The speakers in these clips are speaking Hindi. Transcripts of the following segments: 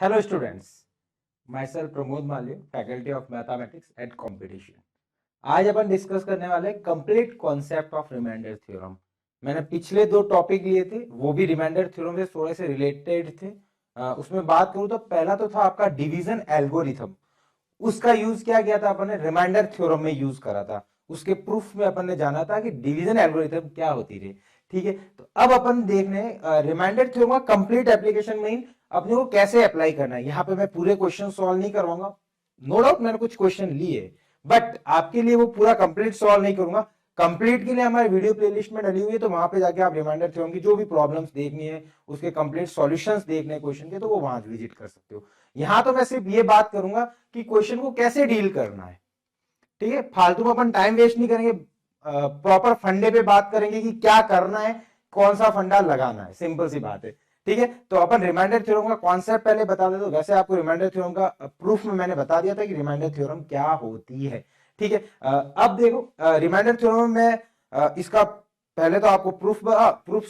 Hello students, myself Pramod Malya, faculty of mathematics at competition. आज अपन डिस्कस करने वाले complete concept of remainder theorem. मैंने पिछले दो टॉपिक लिए थे, वो भी रिमाइंडर थ्योरम से थोड़े से रिलेटेड थे। उसमें बात करूं तो पहला तो था आपका डिवीजन एल्गोरिथम। उसका यूज क्या किया था अपन ने, रिमाइंडर थ्योरम में यूज करा था। उसके प्रूफ में अपन ने जाना था कि डिवीजन एल्गोरिथम क्या होती थी। ठीक है, तो अब अपन देख रहे हैं रिमाइंडर थ्योरम का कंप्लीट एप्लीकेशन में अपने को कैसे अप्लाई करना है। यहाँ पे मैं पूरे क्वेश्चन सॉल्व नहीं करवाऊंगा, नो डाउट मैंने कुछ क्वेश्चन लिए, बट आपके लिए वो पूरा कंप्लीट सॉल्व नहीं करूंगा। कंप्लीट के लिए हमारे वीडियो प्लेलिस्ट में डली हुई है, तो वहां पे जाके आप रिमाइंडर थ्योरम की जो भी प्रॉब्लम्स देखनी है, उसके कंप्लीट सॉल्यूशंस देखने क्वेश्चन के, तो वो वहां विजिट कर सकते हो। यहां तो मैं सिर्फ ये बात करूंगा कि क्वेश्चन को कैसे डील करना है। ठीक है, फालतू में अपन टाइम वेस्ट नहीं करेंगे, प्रॉपर फंडे पे बात करेंगे कि क्या करना है, कौन सा फंडा लगाना है, सिंपल सी बात है। ठीक है, तो अपन रिमाइंडर थ्योरम का कॉन्सेप्ट पहले बता दे। तो वैसे आपको रिमाइंडर थ्योरम का प्रूफ में मैंने बता दिया था कि रिमाइंडर थ्योरम क्या होती है। ठीक है, अब देखो रिमाइंडर थ्योरम में इसका पहले तो आपको प्रूफ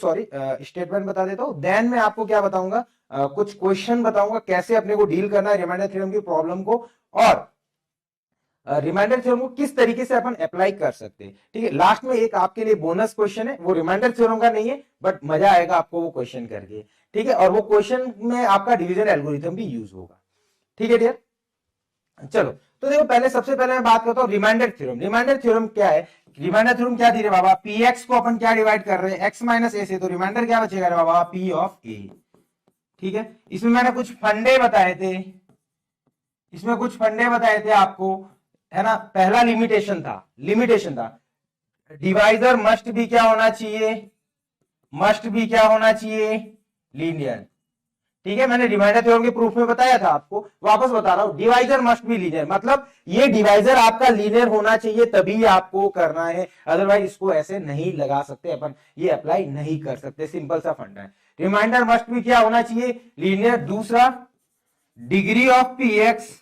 स्टेटमेंट बता देता हूं, देन मैं आपको क्या बताऊंगा, कुछ क्वेश्चन बताऊंगा कैसे अपने को डील करना है रिमाइंडर थ्योरम की प्रॉब्लम को, और रिमाइंडर थ्योरम को किस तरीके से अपन अप्लाई कर सकते हैं। ठीक है, लास्ट में एक आपके लिए बोनस क्वेश्चन है, वो रिमाइंडर थ्योरम का नहीं है, बट मजा आएगा आपको वो क्वेश्चन करके। ठीक है, और वो क्वेश्चन में आपका डिवीजन एल्गोरिथम भी यूज होगा। ठीक है डियर, चलो तो देखो पहले सबसे पहले मैं बात करता हूं रिमाइंडर थ्योरम। रिमाइंडर थ्योरम क्या है, रिमाइंडर थ्योरम क्या दी रे बाबा, पी एक्स को अपन क्या डिवाइड कर रहे हैं, एक्स माइनस ए से, तो रिमाइंडर क्या बचेगा रे बाबा, पी ऑफ ए। ठीक है, इसमें मैंने कुछ फंडे बताए थे, इसमें कुछ फंडे बताए थे आपको, है ना। पहला लिमिटेशन था डिवाइजर मस्ट भी क्या होना चाहिए, लीनियर। ठीक है, मैंने डिवाइजर थ्योरम के प्रूफ में बताया था आपको, वापस बता रहा हूं, डिवाइजर मस्ट बी लीनियर, मतलब ये डिवाइजर आपका लीनियर होना चाहिए तभी आपको करना है, अदरवाइज इसको ऐसे नहीं लगा सकते अपन, ये अप्लाई नहीं कर सकते, सिंपल सा फंडा है। रिमाइंडर मस्ट भी क्या होना चाहिए, लीनियर। दूसरा, degree of P x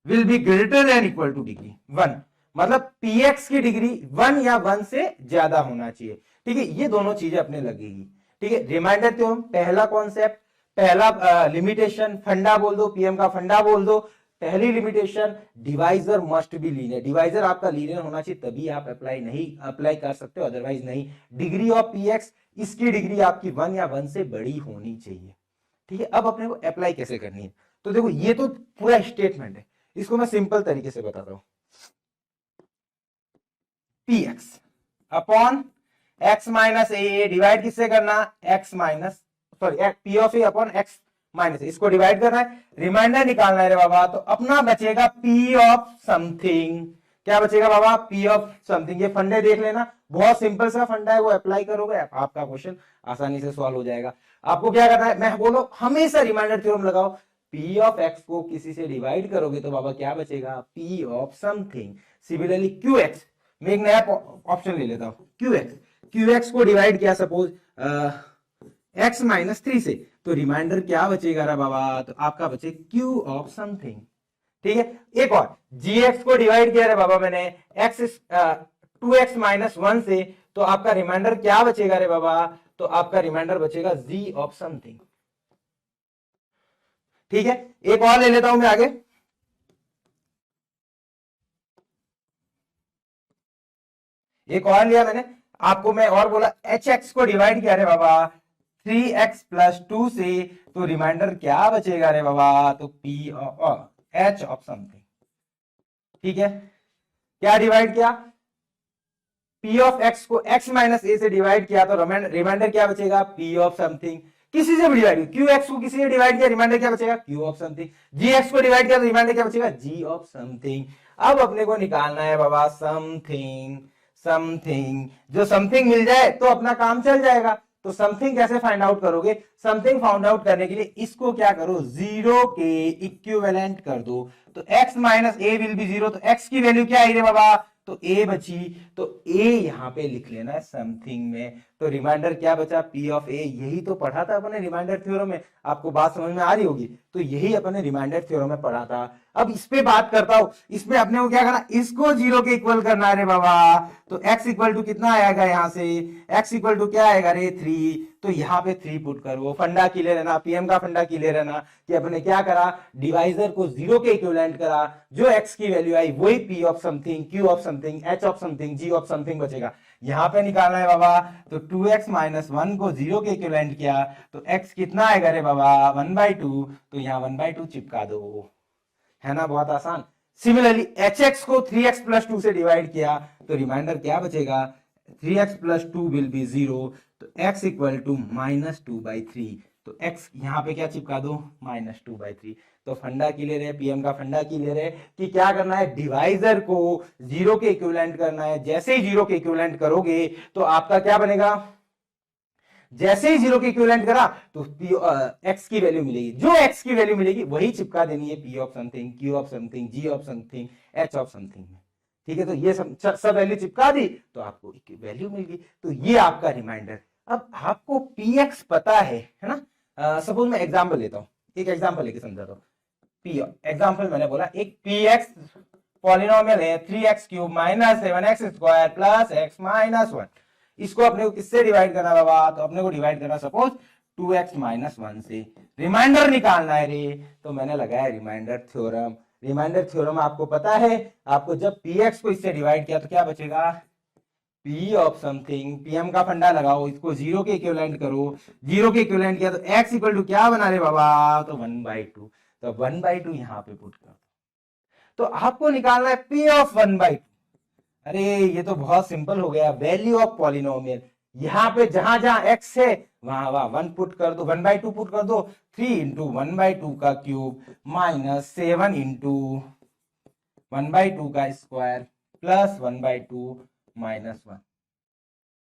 will be greater than equal two degree 1, मतलब पीएक्स की डिग्री 1 या 1 से ज्यादा होना चाहिए। ठीक है, ये दोनों चीजें अपने लगेगी। ठीक है, रिमाइंडर थ्योरम पहला कॉन्सेप्ट, पहला लिमिटेशन, फंडा बोल दो, पीएम का फंडा बोल दो। पहली limitation, divisor must be linear, divisor आपका लीनियर होना चाहिए तभी आप अप्लाई कर सकते हो, अदरवाइज नहीं। डिग्री ऑफ पीएक्स, इसकी डिग्री आपकी 1 या 1 से बड़ी होनी चाहिए। ठीक है, अब अपने को अप्लाई कैसे करनी है, तो देखो ये तो पूरा स्टेटमेंट है, इसको मैं सिंपल तरीके से बताता हूं। P x upon x minus a divide किससे करना, x minus p of a upon x minus, इसको डिवाइड करना है, रिमाइंडर निकालना है रे बाबा, तो अपना बचेगा पी ऑफ समथिंग। क्या बचेगा बाबा, पी ऑफ समथिंग। ये फंडे देख लेना, बहुत सिंपल सा फंडा है, वो अप्लाई करोगे आपका क्वेश्चन आसानी से सॉल्व हो जाएगा। आपको क्या करना है, मैं बोलो हमेशा रिमाइंडर थ्योरम लगाओ, पी ऑफ एक्स को किसी से डिवाइड करोगे तो बाबा क्या बचेगा, P of something. Similarly Q x, मैं एक नया ऑप्शन ले लेता हूं, क्यू एक्स को डिवाइड किया सपोज एक्स माइनस 3 से, तो रिमाइंडर क्या बचेगा रे बाबा, तो आपका बचे क्यू ऑफ समथिंग। ठीक है, एक और, जी एक्स को डिवाइड किया रे बाबा मैंने एक्स 2x माइनस 1 से, तो आपका रिमाइंडर क्या बचेगा रे बाबा, तो आपका रिमाइंडर बचेगा जी ऑफ समथिंग। ठीक है, एक और ले लेता हूं मैं आगे, एक और लिया मैंने, आपको मैं और बोला एच एक्स को डिवाइड किया रे बाबा 3x प्लस 2 से, तो रिमाइंडर क्या बचेगा रे बाबा, तो पी एच ऑफ समथिंग। ठीक है, क्या डिवाइड किया, पी ऑफ एक्स को एक्स माइनस ए से डिवाइड किया, तो रिमाइंडर क्या बचेगा, पी ऑफ समथिंग। किसी से भी डिवाइड, क्यू एक्स को किसी से डिवाइड किया, रिमाइंडर क्या बचेगा, q of something. G x को डिवाइड किया तो रिमाइंडर क्या बचेगा, जी ऑफ समथिंग। अब अपने को निकालना है बाबा समथिंग, जो समथिंग मिल जाए तो अपना काम चल जाएगा। तो समथिंग कैसे फाइंड आउट करोगे, समथिंग फाइंड आउट करने के लिए इसको क्या करो, 0 के इक्विवेलेंट कर दो, तो x minus A will be 0, तो x की वैल्यू क्या आई रे बाबा, तो a बची, तो a यहां पे लिख लेना है समथिंग में, तो रिमाइंडर क्या बचा, p ऑफ a। यही तो पढ़ा था अपने रिमाइंडर थ्योरम में, आपको बात समझ में आ रही होगी, तो यही अपने रिमाइंडर थ्योरम में पढ़ा था। अब इस पे बात करता हूं, इसमें अपने को क्या करना, इसको 0 के इक्वल करना है रे बाबा, तो x इक्वल टू कितना आएगा यहां से, x इक्वल टू क्या आएगा रे 3, तो यहाँ पे 3 पुट कर। वो फंडा क्लियर है ना, पीएम का फंडा क्लियर है ना कि अपने क्या करा, डिवाइजर को 0 के इक्विवेलेंट करा, जो x की वैल्यू आई वही p of something, q of something, h of something, g of something बचेगा। यहाँ पे निकालना है बाबा, तो 2x माइनस 1 को 0 के इक्विवेलेंट किया तो x कितना आएगा रे बाबा, 1/2, तो यहाँ 1/2 चिपका दो, है ना, बहुत आसान। सिमिलरली hx को 3x प्लस 2 से डिवाइड किया तो रिमाइंडर क्या बचेगा, 3x प्लस 2 विल बी 0, तो x इक्वल टू -2/3, तो x यहाँ पे क्या चिपका दो, -2/3। तो फंडा क्लियर है, पीएम का फंडा क्लियर है कि क्या करना है, डिवाइजर को 0 के इक्विवेलेंट करना है। जैसे ही 0 के इक्विवेलेंट करोगे तो आपका क्या बनेगा, जैसे ही 0 के इक्विवेलेंट करा तो x की वैल्यू मिलेगी, जो x की वैल्यू मिलेगी वही चिपका देनी है p of something, q of something, g of something, h of something में। ठीक है, तो ये सब वैल्यू चिपका दी तो आपको वैल्यू मिल गई। तो ये आपका रिमाइंडर। अब आपको px पता है ना, सपोज मैं एग्जांपल लेता हूं, एक एग्जांपल लेके समझाता हूं। p एग्जांपल मैंने बोला एक px पॉलिनोमियल है 3x cube minus 7x square plus x minus 1। इसको अपने को किससे डिवाइड करना बाबा, तो अपने को डिवाइड करना सपोज 2x माइनस 1 से। रिमाइंडर निकालना है रे, तो मैंने लगाया रिमाइंडर थ्योरम। रिमाइंडर थ्योरम आपको पता है, आपको जब px को इससे डिवाइड किया तो क्या बचेगा, p ऑफ समथिंग, pm का फंडा लगाओ, इसको 0 के इक्विवेलेंट करो, 0 के इक्विवेलेंट किया तो x इक्वल टू क्या बना रे बाबा, तो 1/2, तो 1/2 यहाँ पे पुट कर। तो आपको निकालना है p ऑफ 1/2। अरे ये तो बहुत सिंपल हो गया, वैल्यू ऑफ पॉलिनोमियल। यहाँ पे जहां जहां x है वहां वहां 1 पुट कर दो, 1/2 पुट कर दो, 3 इंटू 1/2 का क्यूब माइनस 7 इंटू 1/2 का स्क्वायर प्लस 1/2 माइनस 1,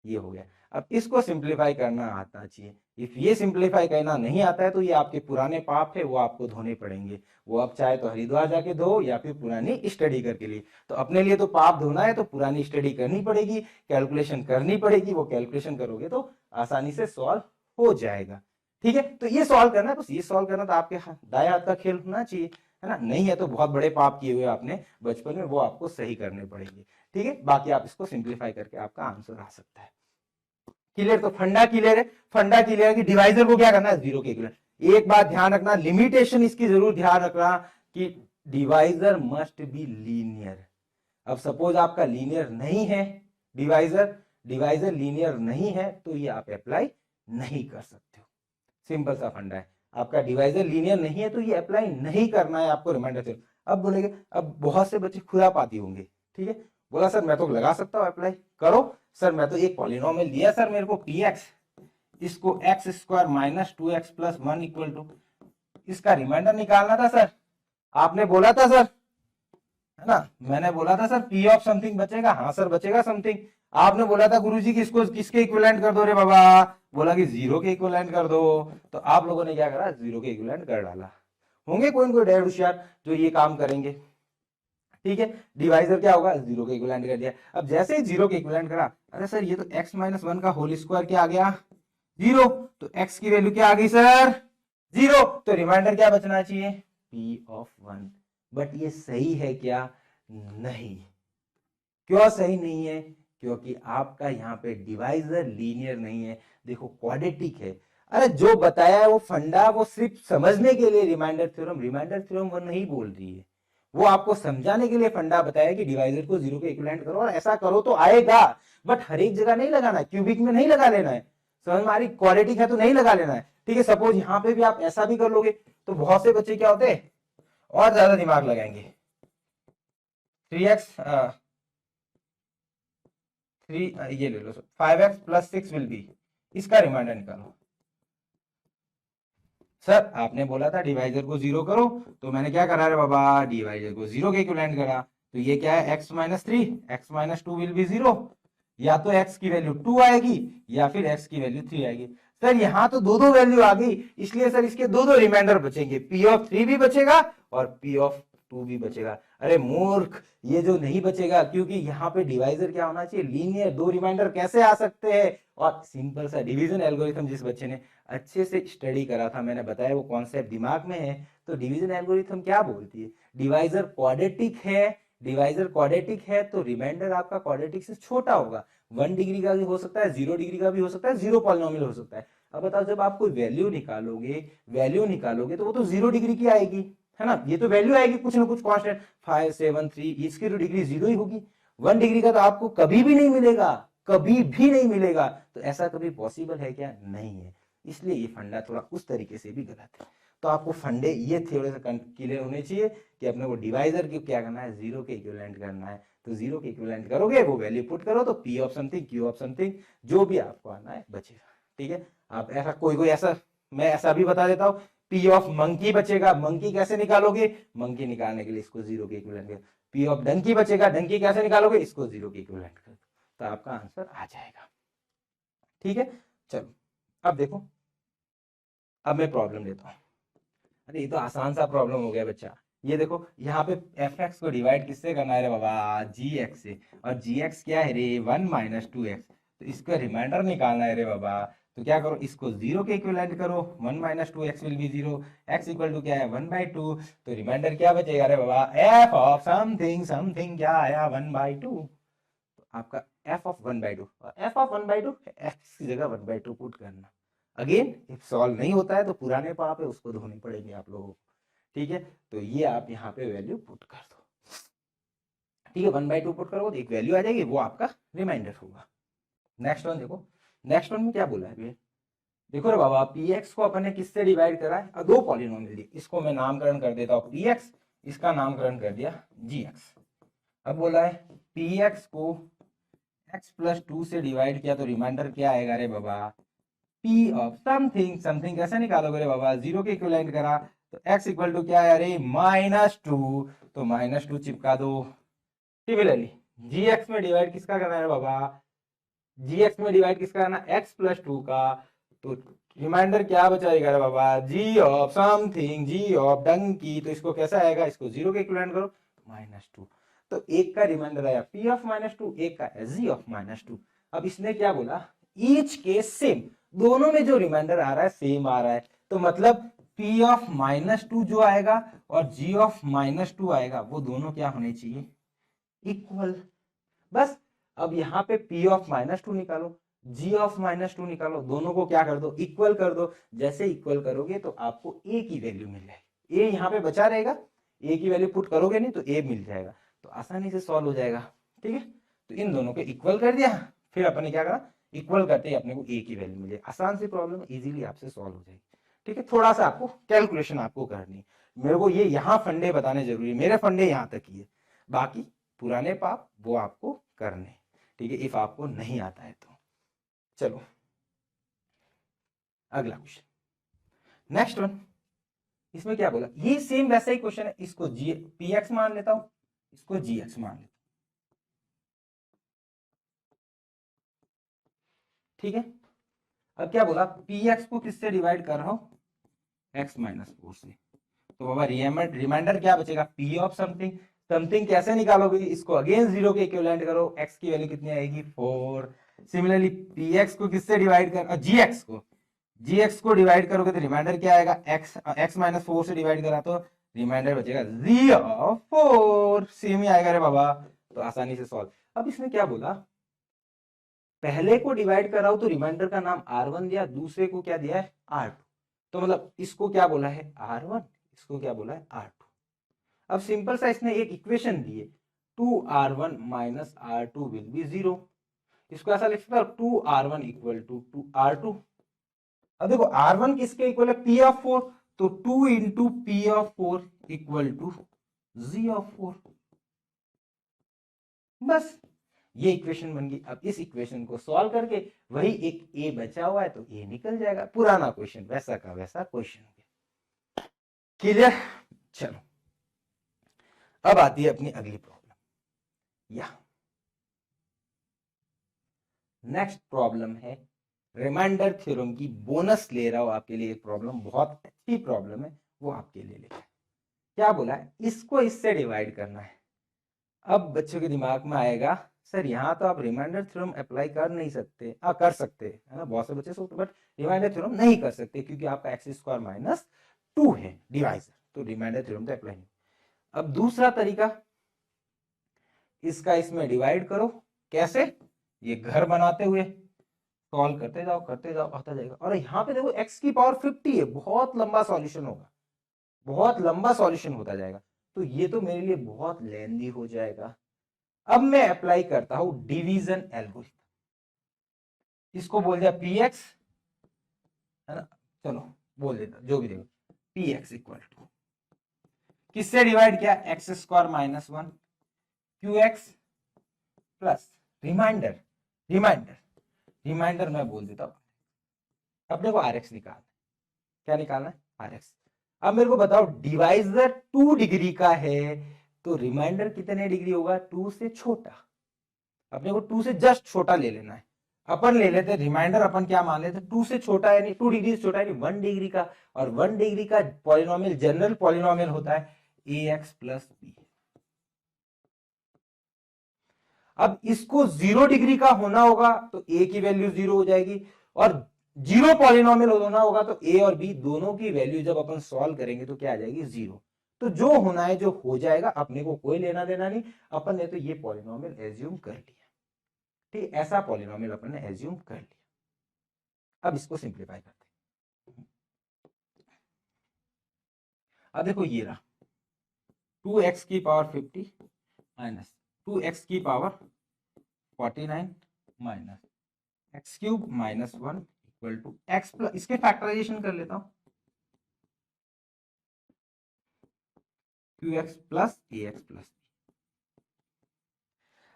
ये हो गया। अब इसको सिंप्लीफाई करना आना चाहिए। इफ ये सिंप्लीफाई करना नहीं आता है तो ये आपके पुराने पाप है, वो आपको धोने पड़ेंगे। वो आप चाहे तो हरिद्वार जाके धो या फिर पुरानी स्टडी करके लिए। तो अपने लिए तो पाप धोना है तो पुरानी स्टडी करनी पड़ेगी, कैलकुलेशन करनी पड़ेगी। वो कैलकुलेशन करोगे तो आसानी से सॉल्व हो जाएगा। ठीक है, तो ये सॉल्व करना है, बस ये सॉल्व करना तो आपके दाएं हाथ का खेल होना चाहिए, है ना। नहीं है तो बहुत बड़े पाप किए हुए आपने बचपन में, वो आपको सही करने पड़ेंगे। ठीक है, बाकी आप इसको सिंप्लीफाई करके आपका आंसर आ सकता है। क्लियर, तो फंडा क्लियर है, फंडा क्लियर है कि डिवाइजर को क्या करना है, 0 के इक्विवेलेंट। एक बात ध्यान रखना, लिमिटेशन इसकी जरूर ध्यान रखना कि डिवाइजर मस्ट बी लीनियर। अब सपोज आपका लीनियर नहीं है डिवाइजर लीनियर नहीं है तो ये आप अप्लाई नहीं कर सकते हो। सिंपल सा फंडा है, आपका डिवाइजर लीनियर नहीं है तो ये अप्लाई नहीं करना है आपको रिमाइंडर से। अब बोलेंगे, अब बहुत से बच्चे खुरापाती होंगे, ठीक है, बोला सर मैं तो लगा सकता हूँ, अप्लाई करो। सर मैं तो एक पॉलिनोमियल दिया सर मेरे को px, इसको x square minus 2x plus 1 equal to, इसका रिमाइंडर निकालना था सर, आपने बोला था सर, है ना, मैंने बोला था सर p ऑफ समथिंग बचेगा। हाँ सर बचेगा समथिंग। आपने बोला था गुरुजी कि इसको किसके इक्विवेलेंट कर दो रे बाबा, बोला कि 0 के इक्विवेलेंट कर दो। तो आप लोगों ने क्या करा, 0 के इक्विवेलेंट कर डाला। होंगे कोई कोई डेढ़ होशियार जो ये काम करेंगे। ठीक है, डिवाइजर क्या होगा, 0 के इक्विवेलेंट कर दिया। अब जैसे ही 0 के इक्विवेलेंट करा, अरे सर ये तो x माइनस 1 का होल स्क्वायर क्या आ गया, 0, तो x की वैल्यू क्या आ गई सर, 0, तो रिमाइंडर क्या बचना चाहिए, p ऑफ 1। बट ये सही है क्या, नहीं। क्यों सही नहीं है, क्योंकि आपका यहाँ पे डिवाइजर लीनियर नहीं है, देखो क्वाड्रेटिक है। अरे जो बताया है वो फंडा, वो सिर्फ समझने के लिए रिमाइंडर थ्योरम वो नहीं बोल रही है, वो आपको समझाने के लिए फंडा बताया कि डिवाइजर को 0 के इक्विवेलेंट करो और ऐसा करो तो आएगा। बट हर एक जगह नहीं लगाना, क्यूबिक में नहीं लगा लेना है, समझ में आ रही, क्वाड्रेटिक है तो नहीं लगा लेना है। ठीक है, सपोज यहाँ पे भी आप ऐसा भी कर लोगे तो बहुत से बच्चे क्या होते हैं और ज्यादा दिमाग लगाएंगे, 3x 3 ये ले लो 5x प्लस 6 विल बी, इसका रिमाइंडर निकालो। सर आपने बोला था डिवाइजर को 0 करो, तो मैंने क्या करा रे बाबा, डिवाइजर को 0 के इक्विवेलेंट करा। तो ये क्या है, x minus 3, x minus 2 will be 0, या तो x की वैल्यू 2 आएगी या फिर x की वैल्यू 3 आएगी। सर यहाँ तो दो वैल्यू आ गई, इसलिए सर इसके दो रिमाइंडर बचेंगे, p ऑफ 3 भी बचेगा और p ऑफ 2 भी बचेगा। अरे मूर्ख, ये जो नहीं बचेगा, क्योंकि यहाँ पे डिवाइजर क्या होना चाहिए, लीनियर। दो रिमाइंडर कैसे आ सकते हैं, और सिंपल सा डिवीजन एल्गोरिथम जिस बच्चे ने अच्छे से स्टडी करा था, मैंने बताया वो कॉन्सेप्ट दिमाग में है। तो डिवीजन एल्गोरिथम क्या बोलती है, डिवाइजर क्वाड्रेटिक है तो रिमाइंडर आपका क्वाड्रेटिक से छोटा होगा। 1 डिग्री का भी हो सकता है, 0 डिग्री का भी हो सकता है, 0 पॉलिनोमियल हो सकता है। अब बताओ जब आप कोई वैल्यू निकालोगे तो वो तो 0 डिग्री की आएगी, है ना, ये तो वैल्यू आएगी कुछ ना कुछ कांस्टेंट 5 7 3, इसकी तो डिग्री 0 ही होगी। 1 डिग्री का तो आपको कभी भी नहीं मिलेगा, कभी भी नहीं मिलेगा। तो ऐसा कभी पॉसिबल है क्या? नहीं है। इसलिए ये फंडा थोड़ा उस तरीके से भी गलत है। तो आपको फंडे ये थोड़े से क्लियर होने चाहिए कि अपने को डिवाइजर की क्या करना है, 0 के इक्विवेलेंट करना है। तो 0 के इक्विवेलेंट करोगे, वो वैल्यू पुट करो तो p of something q of something जो भी आपको आना है बचेगा। ठीक है, आप ऐसा कोई ऐसा, मैं ऐसा भी बता देता हूँ, p ऑफ मंकी बचेगा। मंकी कैसे निकालोगे? मंकी निकालने के लिए इसको 0 के इक्विवेलेंट कर। p ऑफ डंकी बचेगा। डंकी कैसे निकालोगे? इसको 0 के इक्विवेलेंट कर, तो आपका आंसर आ जाएगा। ठीक है, चलो अब देखो, अब मैं प्रॉब्लम लेता हूँ। अरे ये तो आसान सा प्रॉब्लम हो गया बच्चा। ये देखो यहाँ पे एफ एक्स को डिवाइड किससे करना है रे बाबा? जी एक्स से। और जी एक्स क्या है रे? 1 माइनस 2x। तो इसका रिमाइंडर निकालना है रे बाबा। तो क्या करो, इसको 0 के इक्विवेलेंट करो। 1 minus 2x will be 0। x equal to क्या है? 1/2। तो रिमाइंडर क्या बचेगा रे बाबा? f ऑफ समथिंग समथिंग क्या आया? 1/2। तो आपका f ऑफ 1/2, और f ऑफ 1/2 x की जगह 1/2 पुट करना। अगेन इफ सॉल्व नहीं होता है तो पुराने पाप है उसको धोने पड़ेंगे आप लोगों को। ठीक है, तो ये आप यहाँ पे वैल्यू पुट कर दो। ठीक है, 1/2 पुट करो तो एक वैल्यू आ जाएगी, वो आपका रिमाइंडर होगा। नेक्स्ट वन देखो, नेक्स्ट वन में क्या बोला है? देखो रे बाबा, px को अपन ने किससे डिवाइड करा है? दो पॉलिनोमियल दिए, इसको मैं नामकरण कर देता हूँ px, इसका नामकरण कर दिया gx। अब बोला है px को x प्लस 2 से डिवाइड किया तो रिमाइंडर क्या आएगा रे बाबा? p ऑफ समथिंग समथिंग कैसे निकालोगे रे बाबा? 0 के इक्विवेलेंट करा तो x इक्वल टू क्या है रे? -2। तो -2 चिपका दो। सिमिलरली gx में डिवाइड किसका करना है बाबा? gx में डिवाइड किसका करना? x प्लस 2 का। तो रिमाइंडर क्या बचाएगा रे बाबा? g of something, g of donkey. तो इसको कैसा आएगा? इसको 0 के इक्विवेलेंट करो, -2। तो एक का रिमाइंडर आया p ऑफ -2, एक का g ऑफ -2। अब इसने क्या बोला? ईच केस सेम, दोनों में जो रिमाइंडर आ रहा है सेम आ रहा है। तो मतलब p ऑफ -2 जो आएगा और g ऑफ -2 आएगा, वो दोनों क्या होने चाहिए? इक्वल। बस अब यहाँ पे p ऑफ -2 निकालो, g ऑफ -2 निकालो, दोनों को क्या कर दो? इक्वल कर दो। जैसे इक्वल करोगे तो आपको a की वैल्यू मिल जाएगी। a यहाँ पे बचा रहेगा, a की वैल्यू पुट करोगे नहीं तो a मिल जाएगा, तो आसानी से सॉल्व हो जाएगा। ठीक है, तो इन दोनों को इक्वल कर दिया, फिर अपन ने क्या करा? इक्वल करते ही अपने को a की वैल्यू मिले। आसान सी प्रॉब्लम इजीली आपसे सॉल्व हो जाएगी। ठीक है, थोड़ा सा आपको कैलकुलेशन आपको करनी है। मेरे को ये यहाँ फंडे बताने जरूरी है, मेरे फंडे यहाँ तक ही है, बाकी पुराने पाप वो आपको करने। ठीक है, इफ आपको नहीं आता है तो। चलो अगला क्वेश्चन, नेक्स्ट वन। इसमें क्या बोला? ये सेम वैसा ही क्वेश्चन है, इसको जी पी एक्स मान लेता हूं, इसको जी एक्स मान लेता हूं। ठीक है, अब क्या बोला? पी एक्स को किससे डिवाइड कर रहा हूं? एक्स माइनस 4 से। तो बाबा रिमाइंडर क्या बचेगा? पी ऑफ समथिंग समथिंग कैसे निकालोगे? इसको अगेन 0 के इक्विवेलेंट करो, x की वैल्यू कितनी आएगी? 4। सिमिलरली px को किससे डिवाइड कर, gx को डिवाइड करोगे तो रिमाइंडर क्या आएगा? x माइनस 4 से डिवाइड करा तो रिमाइंडर बचेगा 0/4। सेम ही आएगा रे बाबा, तो आसानी से सॉल्व। अब इसने क्या बोला? पहले को डिवाइड कराओ तो रिमाइंडर का नाम r1 दिया, दूसरे को क्या दिया है? r2। तो मतलब इसको क्या बोला है? r1, इसको क्या बोला है? r2। अब सिंपल सा इसने एक इक्वेशन दी है, 2r1 minus r2 will be 0। इसको ऐसा लिख सकता हूं, 2r1 इक्वल टू 2r2। अब देखो r1 किसके इक्वल है? p of 4। तो 2 into p of 4 equal to g of 4। बस ये इक्वेशन बन गई। अब इस इक्वेशन को सॉल्व करके वही एक a बचा हुआ है तो a निकल जाएगा। पुराना क्वेश्चन वैसा का वैसा क्वेश्चन। क्लियर? चलो अब आती है अपनी अगली प्रॉब्लम। या नेक्स्ट प्रॉब्लम है रिमाइंडर थ्योरम की, बोनस ले रहा हूं आपके लिए। एक प्रॉब्लम बहुत अच्छी प्रॉब्लम है, वो आपके लिए लेकर। क्या बोला है? इसको इससे डिवाइड करना है। अब बच्चों के दिमाग में आएगा, सर यहाँ तो आप रिमाइंडर थ्योरम अप्लाई कर नहीं सकते। कर सकते है ना, बहुत से बच्चे सोचते, बट रिमाइंडर थ्योरम नहीं कर सकते क्योंकि आपका एक्स स्क्वायर माइनस 2 है डिवाइजर, तो रिमाइंडर थ्योरम तो अप्लाई नहीं। अब दूसरा तरीका, इसका इसमें डिवाइड करो। कैसे? ये घर बनाते हुए सॉल्व करते जाओ आता जाएगा। और यहाँ पे देखो x की पावर 50 है, बहुत लंबा सॉल्यूशन होगा, बहुत लंबा सॉल्यूशन होता जाएगा, तो ये तो मेरे लिए बहुत लेंदी हो जाएगा। अब मैं अप्लाई करता हूं डिवीजन एल्गोरिथम, इसको बोल दिया px, है ना, चलो बोल देता जो भी देखो, px इक्वल टू किससे डिवाइड किया, x square minus 1 qx plus remainder, remainder मैं बोल देता हूं, अपने को rx निकालना, क्या निकालना है, rx। अब मेरे को बताओ डिवाइजर 2 डिग्री का है, तो रिमाइंडर कितने डिग्री होगा, 2 से छोटा, अपने को 2 से जस्ट छोटा ले लेना है। अपन ले लेते रिमाइंडर, अपन क्या मान लेते 2 से छोटा है, 2 डिग्री से छोटा है 1 डिग्री का, और 1 डिग्री का पॉलिनोमियल जनरल पॉलिनोमियल होता है ax प्लस बी। अब इसको 0 डिग्री का होना होगा तो a की वैल्यू 0 हो जाएगी, और 0 पॉलिनोमियल होना होगा तो a और b दोनों की वैल्यू जब अपन सॉल्व करेंगे तो क्या आ जाएगी, 0। तो जो होना है जो हो जाएगा, अपने को कोई लेना देना नहीं, अपन ने तो ये पॉलिनोमियल एज्यूम कर लिया, ठीक, ऐसा पॉलिनोमियल अपन ने एज्यूम कर लिया। अब इसको सिंप्लीफाई करते हैं। अब देखो ये रहा 2x की पावर 50 माइनस 2x की power 49 minus x cube minus 1 equal to x plus, इसके फैक्टराइजेशन कर लेता हूं, qx प्लस ax प्लस।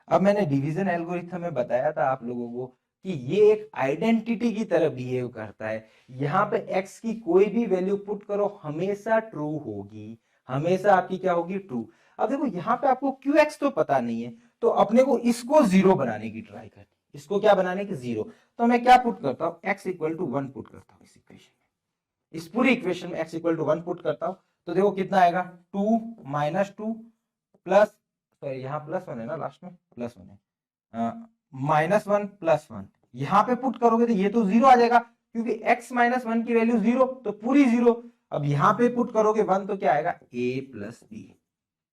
अब मैंने डिवीजन एल्गोरिथम में बताया था आप लोगों को कि ये एक आइडेंटिटी की तरह बिहेव करता है, यहाँ पे x की कोई भी वैल्यू पुट करो हमेशा ट्रू होगी, हमेशा आपकी क्या होगी, ट्रू। अब देखो यहाँ पे आपको qx तो पता नहीं है, तो अपने को इसको 0 बनाने की ट्राई करनी, इसको क्या बनाने की, 0। तो मैं क्या पुट करता हूँ, x इक्वल टू 1 पुट करता हूँ इस इक्वेशन में, इस पूरी इक्वेशन में x इक्वल टू 1 पुट करता हूँ, तो देखो कितना आएगा, 2 माइनस 2 प्लस, सॉरी यहाँ प्लस 1 है ना, लास्ट में प्लस 1 है, माइनस 1 प्लस 1, यहाँ पे पुट करोगे तो ये तो 0 आ जाएगा, क्योंकि x माइनस 1 की वैल्यू 0, तो पूरी 0। अब यहाँ पे पुट करोगे 1 तो क्या आएगा, a प्लस बी,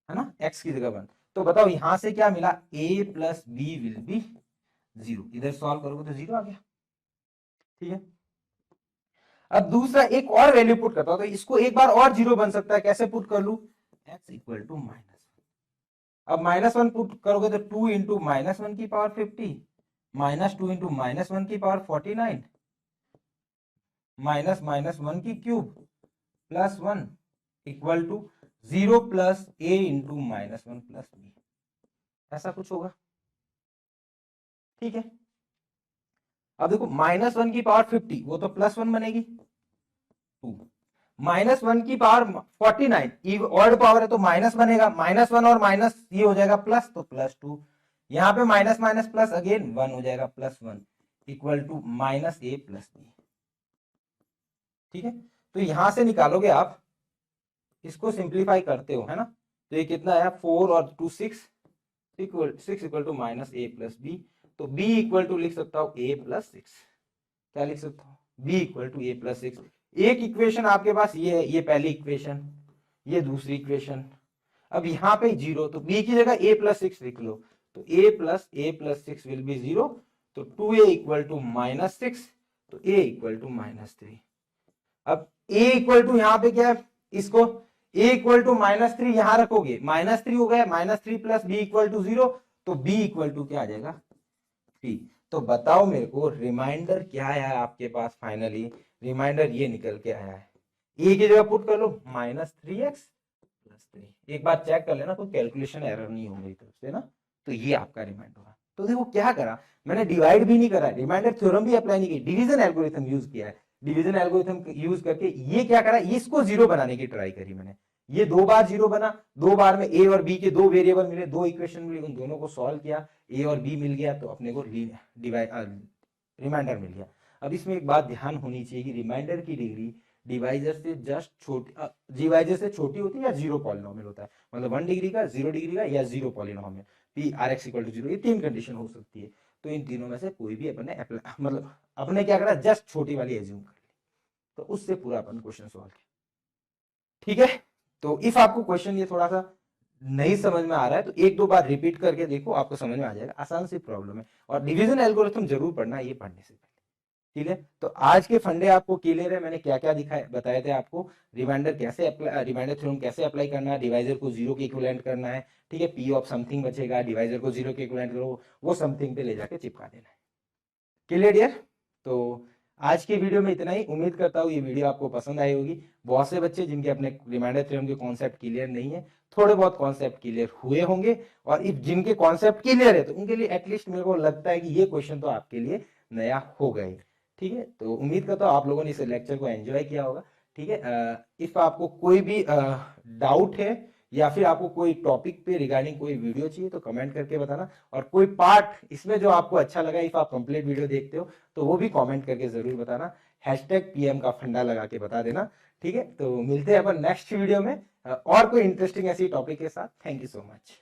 है ना, x की जगह 1। तो बताओ यहां से क्या मिला, a plus b will be 0, इधर सॉल्व करोगे तो 0 आ गया, ठीक है। अब दूसरा एक और वैल्यू पुट करता हूं, तो इसको एक बार और 0 बन सकता है, कैसे पुट कर लू, x इक्वल टू माइनस, अब माइनस 1 पुट करोगे तो 2 इंटू माइनस 1 की पावर 50 माइनस 2 इंटू माइनस 1 की पावर 49 माइनस माइनस 1 की cube plus 1 equal to 0 plus a into minus 1 plus b, ऐसा कुछ होगा, ठीक है। अब देखो माइनस 1 की पावर 50 वो तो प्लस 1 बनेगी, 2 माइनस 1 की पावर 49 ऑड पावर है तो माइनस बनेगा, माइनस 1 और माइनस ये हो जाएगा प्लस, तो प्लस 2, यहाँ पे माइनस माइनस प्लस अगेन 1 हो जाएगा, plus 1 equal to minus a plus b, ठीक है। तो यहां से निकालोगे आप, इसको सिंप्लीफाई करते हो, है ना, तो ये कितना आया, 4 और 2 6 equal to minus a plus b, तो b इक्वल टू लिख सकता हूं a प्लस 6, क्या लिख सकता हूं, b equal to a plus 6। एक इक्वेशन आपके पास ये है, ये पहली इक्वेशन, ये दूसरी इक्वेशन। अब यहाँ पे 0, तो b की जगह a प्लस 6 लिख लो, तो a प्लस 6 विल बी 0, तो 2a इक्वल टू माइनस 6, तो a इक्वल टू माइनस 3। अब a इक्वल टू यहाँ पे क्या है, इसको a इक्वल टू माइनस 3 यहां रखोगे, माइनस 3 हो गया, minus 3 plus b equal to 0, तो b इक्वल टू क्या आ जाएगा, 3। तो बताओ मेरे को रिमाइंडर क्या आया है आपके पास, फाइनली रिमाइंडर ये निकल के आया है, a की जगह पुट कर लो माइनस 3x प्लस 3, एक बार चेक कर लेना कोई कैलकुलेशन एरर नहीं होगी तरफ से ना, तो ये आपका रिमाइंडर हुआ। तो देखो क्या करा मैंने, डिवाइड भी नहीं करा, रिमाइंडर थ्योरम भी अप्लाई नहीं की, डिवीजन एल्गोरिथम यूज किया है, डिवीजन एल्गोरिथम यूज करके ये क्या करा, इसको 0 बनाने की ट्राई करी मैंने, ये 2 बार 0 बना, 2 बार में a और b के 2 वेरिएबल मिले, 2 इक्वेशन मिली, उन दोनों को सॉल्व किया, a और b मिल गया, तो अपने को रिमाइंडर मिल गया। अब इसमें एक बात ध्यान होनी चाहिए कि रिमाइंडर की डिग्री डिवाइजर से जस्ट छोटी, डिवाइजर से छोटी होती है या 0 पॉलिनोमियल होता है, मतलब 1 डिग्री का, 0 डिग्री का या 0 polynomial, p rx equal to 0, ये 3 कंडीशन हो सकती है। तो इन तीनों में से कोई भी अपने मतलब अपने क्या करा, जस्ट छोटी वाली एज्यूम कर ली, तो उससे पूरा अपन क्वेश्चन सॉल्व किया, ठीक है। तो इफ आपको क्वेश्चन ये थोड़ा सा नहीं समझ में आ रहा है तो 1-2 बार रिपीट करके देखो, आपको समझ में आ जाएगा, आसान सी प्रॉब्लम है। और डिवीजन एल्गोरिथम जरूर पढ़ना, ये पढ़ने से पहले। ठीक है। तो आज के फंडे आपको क्लियर है, मैंने क्या क्या दिखाए बताए थे आपको, रिमाइंडर कैसे अप्लाई, रिमाइंडर थ्योरम कैसे अप्लाई करना है, डिवाइजर को जीरो के इक्विवेलेंट करना है, ठीक है, पी ऑफ समथिंग बचेगा, डिवाइजर को जीरो के इक्विवेलेंट करो, वो समथिंग पे ले जाके चिपका देना है। Clear dear? तो आज की वीडियो में इतना ही, उम्मीद करता हूँ ये वीडियो आपको पसंद आई होगी। बहुत से बच्चे जिनके अपने रिमाइंडर थ्योरम के कॉन्सेप्ट क्लियर नहीं है, थोड़े बहुत कॉन्सेप्ट क्लियर हुए होंगे, और इफ जिनके कॉन्सेप्ट क्लियर है तो उनके लिए एटलीस्ट मेरे को लगता है कि ये क्वेश्चन तो आपके लिए नया हो गए। ठीक है, तो उम्मीद करता हूँ आप लोगों ने इस लेक्चर को एंजॉय किया होगा। ठीक है, इफ आपको कोई भी डाउट है या फिर आपको कोई टॉपिक पे रिगार्डिंग कोई वीडियो चाहिए तो कमेंट करके बताना, और कोई पार्ट इसमें जो आपको अच्छा लगा, इफ आप कंप्लीट वीडियो देखते हो तो वो भी कमेंट करके जरूर बताना, हैशटैग पीएम का फंडा लगा के बता देना। ठीक है, तो मिलते हैं अपन नेक्स्ट वीडियो में और कोई इंटरेस्टिंग ऐसी टॉपिक के साथ। Thank you so much.